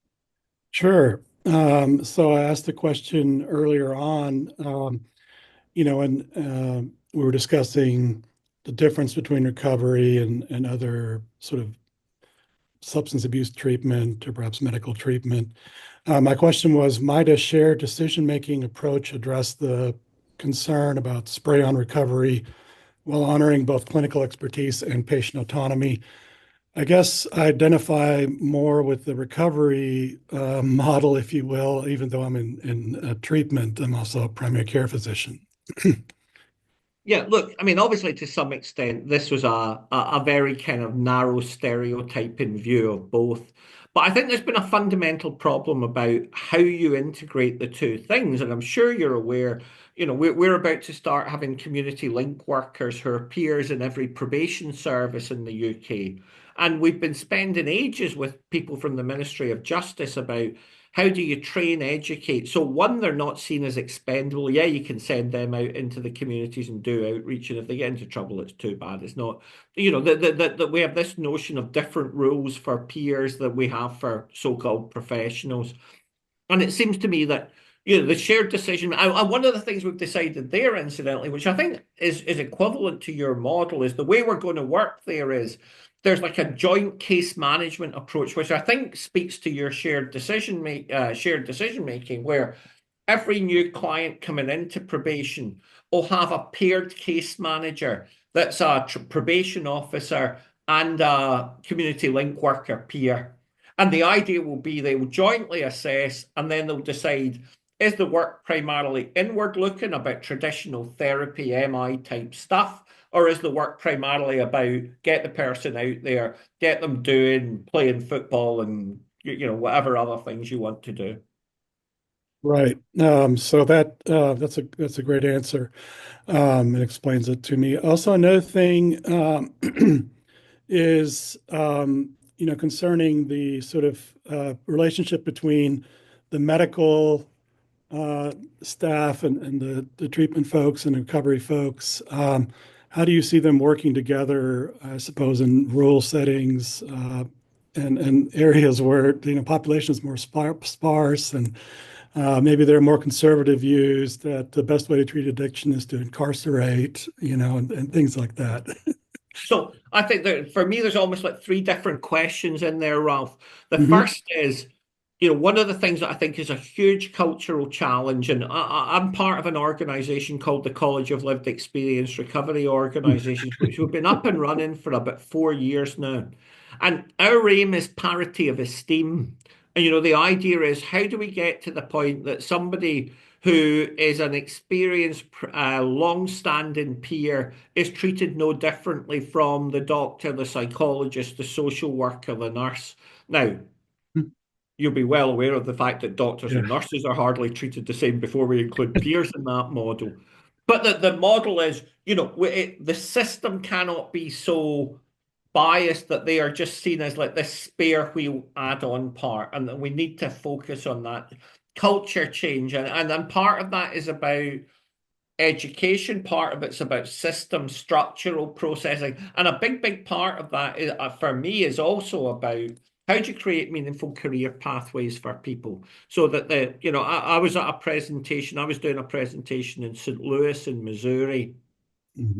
Sure. So I asked the question earlier on, and we were discussing the difference between recovery and other sort of substance abuse treatment or perhaps medical treatment. My question was, might a shared decision-making approach address the concern about spray-on recovery while honoring both clinical expertise and patient autonomy? I guess I identify more with the recovery model, if you will, even though I'm in treatment. I'm also a primary care physician. Yeah, look, I mean, obviously, to some extent, this was a very kind of narrow stereotyping view of both. But I think there's been a fundamental problem about how you integrate the 2 things. And I'm sure you're aware, we're about to start having community link workers who are peers in every probation service in the UK. And we've been spending ages with people from the Ministry of Justice about how do you train, educate? So one, they're not seen as expendable. Yeah, you can send them out into the communities and do outreach, and if they get into trouble, it's too bad. It's not, that we have this notion of different rules for peers that we have for so-called professionals. And it seems to me that the shared decision, and one of the things we've decided there, incidentally, which I think is equivalent to your model, is the way we're going to work there is there's like a joint case management approach, which I think speaks to your shared decision making, where every new client coming into probation will have a paired case manager that's a probation officer and a community link worker peer. And the idea will be they will jointly assess and then they'll decide, is the work primarily inward looking about traditional therapy, MI type stuff, or is the work primarily about get the person out there, get them playing football and whatever other things you want to do? Right. So that's a great answer. It explains it to me. Also, another thing is concerning the sort of relationship between the medical staff and the treatment folks and recovery folks. How do you see them working together, I suppose, in rural settings and areas where population is more sparse and maybe there are more conservative views that the best way to treat addiction is to incarcerate, and things like that. So I think that for me, there's almost like three different questions in there, Ralph. The Mhm. first is, one of the things that I think is a huge cultural challenge, and I'm part of an organization called the College of Lived Experience Recovery Organizations, which we've been up and running for about 4 years now. And our aim is parity of esteem. And, the idea is how do we get to the point that somebody who is an experienced, long-standing peer is treated no differently from the doctor, the psychologist, the social worker, the nurse. Now, you'll be well aware of the fact that doctors Yeah. and nurses are hardly treated the same before we include peers in that model. But the model is, the system cannot be so biased that they are just seen as like this spare wheel add-on part, and we need to focus on that culture change. And then part of that is about education, part of it's about system structural processing, and a big part of that is, for me, is also about how do you create meaningful career pathways for people so that I was at a presentation, I was doing a presentation in St. Louis in Missouri,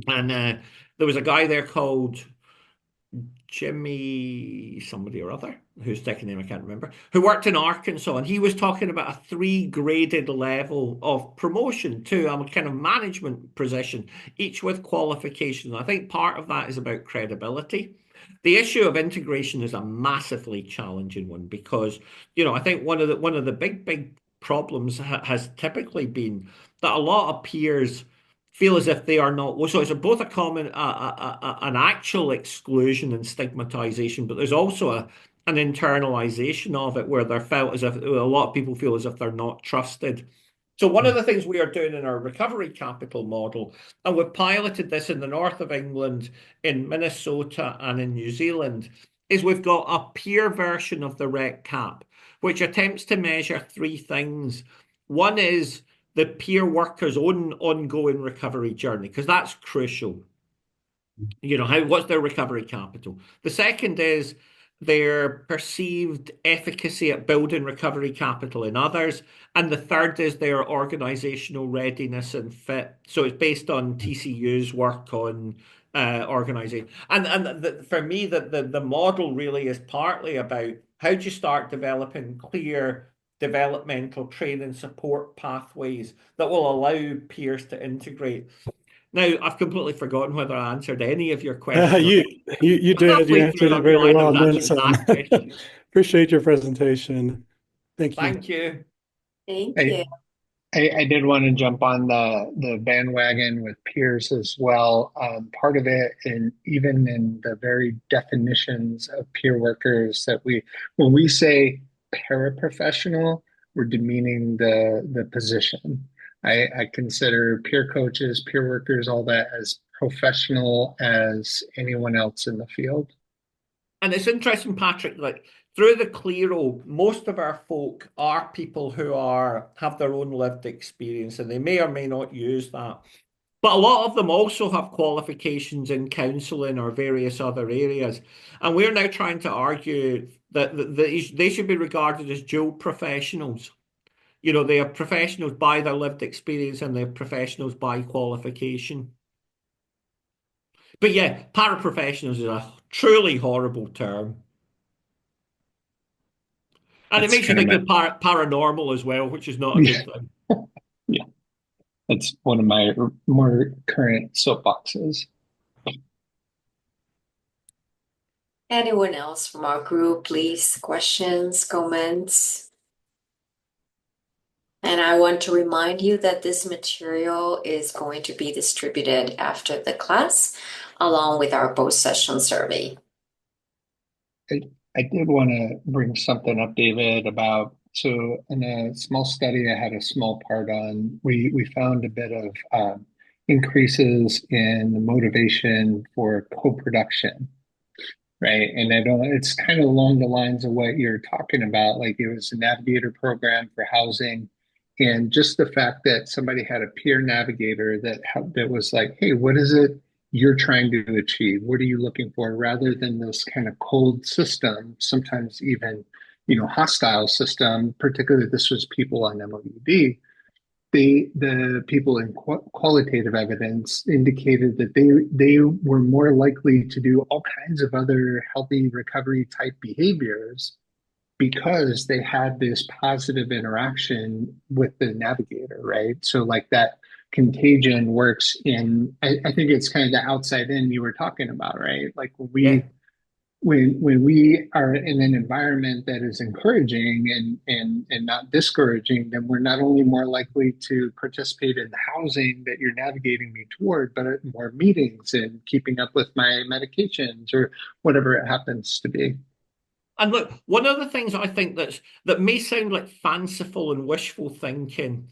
and there was a guy there called Jimmy somebody or other, whose second name I can't remember, who worked in Arkansas, and he was talking about a three-graded level of promotion to a kind of management position, each with qualifications. I think part of that is about credibility. The issue of integration is a massively challenging one because, I think one of the big problems has typically been that a lot of peers feel as if they are not. So it's both a common, an actual exclusion and stigmatization, but there's also an internalization of it where they're felt as if a lot of people feel as if they're not trusted. So one of the things we are doing in our recovery capital model, and we've piloted this in the north of England, in Minnesota, and in New Zealand, is we've got a peer version of the REC cap, which attempts to measure three things. One is the peer worker's own ongoing recovery journey, because that's crucial. What's their recovery capital? The second is their perceived efficacy at building recovery capital in others. And the third is their organizational readiness and fit. So it's based on TCU's work on organization. And for me, the model really is partly about how do you start developing clear developmental training support pathways that will allow peers to integrate. Now, I've completely forgotten whether I answered any of your questions. You did. You Halfway answered through, I it very realized I well, was answering Minnesota. that question. Appreciate your presentation. Thank you. Thank you. Thank I, you. I did want to jump on the bandwagon with peers as well. Part of it, and even in the very definitions of peer workers, that when we say paraprofessional, we're demeaning the position. I consider peer coaches, peer workers, all that as professional as anyone else in the field. And it's interesting, Patrick, like through the Clero, most of our folk are people who have their own lived experience, and they may or may not use that. But a lot of them also have qualifications in counselling or various other areas. And we're now trying to argue that they should be regarded as dual professionals. You know, they are professionals by their lived experience and they're professionals by qualification. But yeah, paraprofessionals is a truly horrible term. And it That's makes you kind of think my, of paranormal as well, which is not a yeah, good thing. yeah. That's one of my more current soapboxes. Anyone else from our group, please? Questions, comments? And I want to remind you that this material is going to be distributed after the class, along with our post-session survey. I, I did want to bring something up, David, about so in a small study I had a small part on, we found a bit of increases in the motivation for co-production, right? And I don't, it's kind of along the lines of what you're talking about. Like it was a navigator program for housing. And just the fact that somebody had a peer navigator that was like, hey, what is it you're trying to achieve? What are you looking for? Rather than this kind of cold system, sometimes even, hostile system, particularly this was people on MOUD, the people in qualitative evidence indicated that they were more likely to do all kinds of other healthy recovery type behaviors because they had this positive interaction with the navigator, right? So like that contagion works I think it's kind of the outside in you were talking about, right? Like Yeah. when we are in an environment that is encouraging and not discouraging, then we're not only more likely to participate in the housing that you're navigating me toward, but at more meetings and keeping up with my medications or whatever it happens to be. And look, one of the things I think that may sound like fanciful and wishful thinking,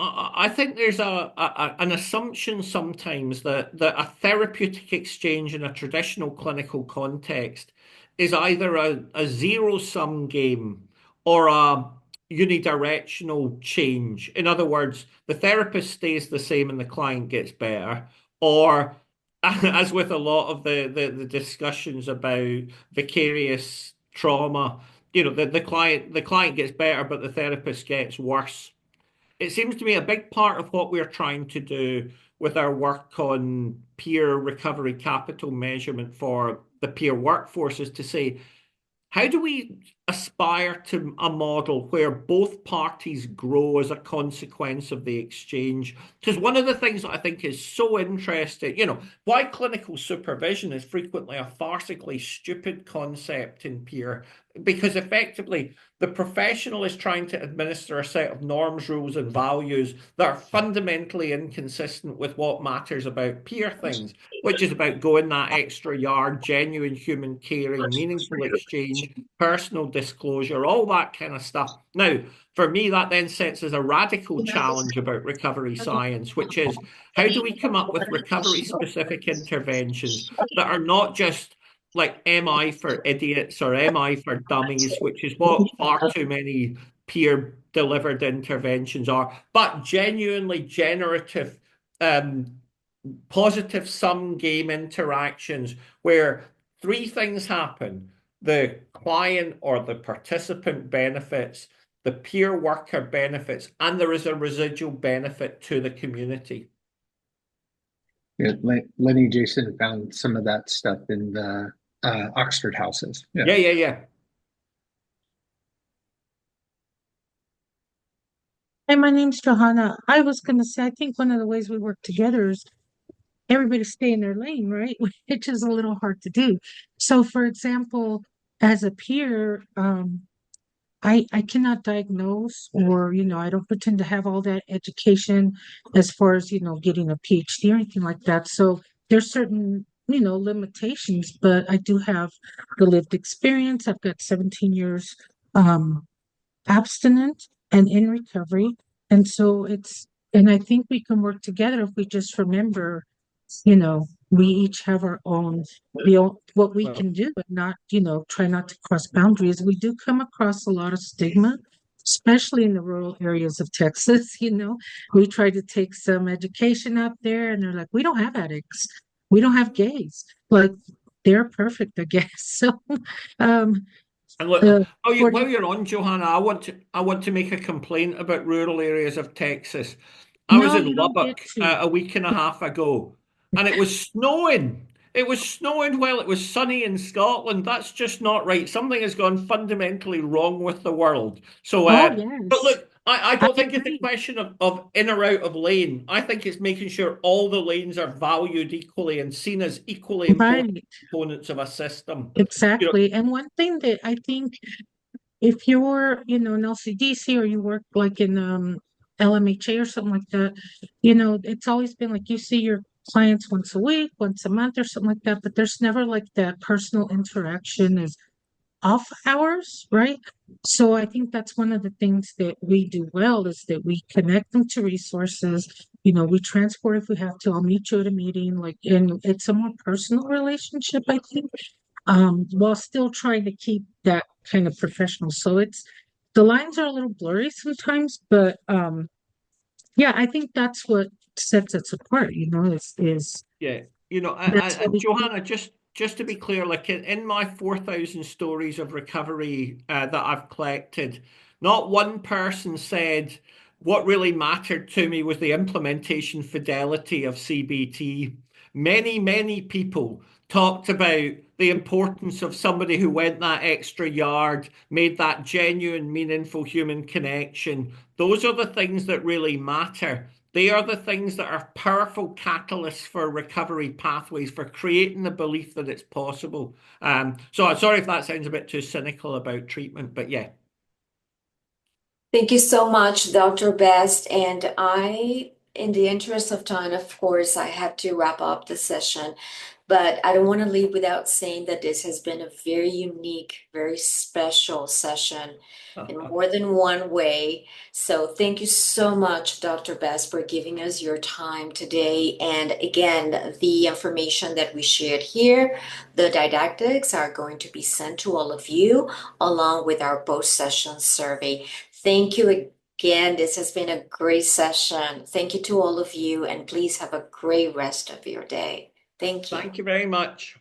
I think there's an assumption sometimes that a therapeutic exchange in a traditional clinical context is either a zero-sum game or a unidirectional change. In other words, the therapist stays the same and the client gets better, or as with a lot of the discussions about vicarious trauma, the client gets better, but the therapist gets worse. It seems to me a big part of what we're trying to do with our work on peer recovery capital measurement for the peer workforce is to say, how do we aspire to a model where both parties grow as a consequence of the exchange? Because one of the things that I think is so interesting, why clinical supervision is frequently a farcically stupid concept in peer, because effectively the professional is trying to administer a set of norms, rules, and values that are fundamentally inconsistent with what matters about peer things, which is about going that extra yard, genuine human caring, meaningful exchange, personal disclosure, all that kind of stuff. Now, for me, that then sets as a radical challenge about recovery science, which is how do we come up with recovery specific interventions that are not just like MI for idiots or MI for dummies, which is what far too many peer delivered interventions are, but genuinely generative, positive sum game interactions where three things happen: the client or the participant benefits, the peer worker benefits, and there is a residual benefit to the community. Yeah, Lenny Jason found some of that stuff in the Oxford houses. Yeah. Yeah. Hey, my name's Johanna. I was going to say, I think one of the ways we work together is everybody stay in their lane, right? Which is a little hard to do. So, for example, as a peer, I cannot diagnose or, I don't pretend to have all that education as far as, getting a PhD or anything like that. So there's certain, limitations, but I do have the lived experience. I've got 17 years abstinent and in recovery. And so and I think we can work together if we just remember, you know, we each have our own, what we Well, can do, but not, try not to cross boundaries. We do come across a lot of stigma, especially in the rural areas of Texas. We try to take some education out there and they're like, we don't have addicts. We don't have gays. Like they're perfect, I guess. So, um, and look, uh, while according, you're on, Johanna, I want to make a complaint about rural areas of Texas. I was no, in you don't get Lubbock to. a week and a half ago, and it was snowing. It was snowing while it was sunny in Scotland. That's just not right. Something has gone fundamentally wrong with the world. So, Oh, but yes, look, I I don't think it's a agree. question of in or out of lane. I think it's making sure all the lanes are valued equally and seen as equally important Right, components of a system. You know, exactly. And one thing that I think if you're, an LCDC or you work like in LMHA or something like that, it's always been like you see your clients once a week, once a month or something like that, but there's never like that personal interaction of off hours, right? So I think that's one of the things that we do well is that we connect them to resources. We transport if we have to. I'll meet you at a meeting, like, and it's a more personal relationship, I think, while still trying to keep that kind of professional. So the lines are a little blurry sometimes, but yeah, I think that's what sets us apart, is yeah, that's what and we keep. Johanna, just to be clear, like in my 4,000 stories of recovery that I've collected, not one person said what really mattered to me was the implementation fidelity of CBT. Many, many people talked about the importance of somebody who went that extra yard, made that genuine, meaningful human connection. Those are the things that really matter. They are the things that are powerful catalysts for recovery pathways, for creating the belief that it's possible. So I'm sorry if that sounds a bit too cynical about treatment, but yeah. Thank you so much, Dr. Best. And in the interest of time, of course, I have to wrap up the session, but I don't want to leave without saying that this has been a very unique, very special session in more than one way. So thank you so much, Dr. Best, for giving us your time today. And again, the information that we shared here, the didactics are going to be sent to all of you along with our post-session survey. Thank you again. This has been a great session. Thank you to all of you, and please have a great rest of your day. Thank you. Thank you very much.